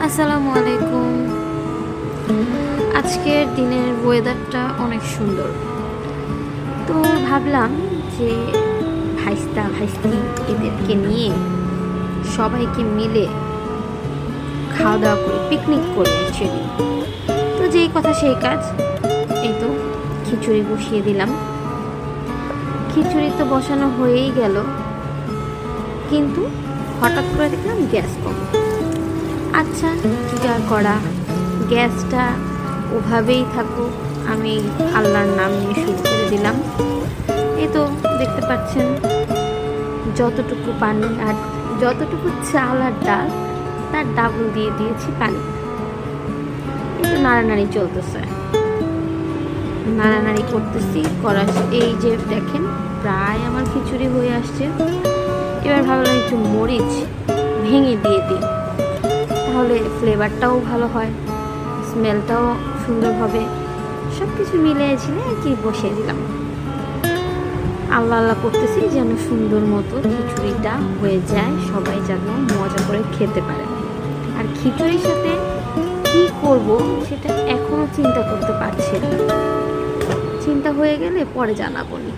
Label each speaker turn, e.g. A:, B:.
A: আসসালামু আলাইকুম। আজকের দিনের ওয়েদারটা অনেক সুন্দর, তো ভাবলাম যে ভাইস্তা ভাইস্তি এদেরকে নিয়ে সবাইকে মিলে খাওয়া দাওয়া করি, পিকনিক করি অ্যাকচুয়ালি। তো যেই কথা সেই কাজ, এই তো খিচুড়ি বসিয়ে দিলাম। খিচুড়ি তো বসানো হয়েই গেল, কিন্তু হঠাৎ করে দেখলাম গ্যাস কম। আচ্ছা, কী আর করা, গ্যাসটা ওভাবেই থাকুক, আমি আল্লাহর নাম নিয়ে শুরু করে দিলাম। এই তো দেখতে পাচ্ছেন যতটুকু পানি আর যতটুকু চাল আর ডাল তার ডাবল দিয়ে দিয়েছি পানি। একটু নাড়ানাড়ি চলতেছে, নাড়ানাড়ি করতেছি এই যে দেখেন প্রায় আমার খিচুড়ি হয়ে আসছে। এবার ভাবলাম একটু মরিচ ভেঙে দিয়ে দিই, তাহলে ফ্লেভারটাও ভালো হয়, স্মেলটাও সুন্দর হবে। সব কিছু মিলিয়েছিলে আর কি বসিয়ে দিলাম। আল্লাহ আল্লাহ করতেছি যেন সুন্দর মতো খিচুড়িটা হয়ে যায়, সবাই যেন মজা করে খেতে পারে। আর খিচুড়ির সাথে কি করব সেটা এখনও চিন্তা করতে পারছি না, চিন্তা হয়ে গেলে পরে জানাবো নি।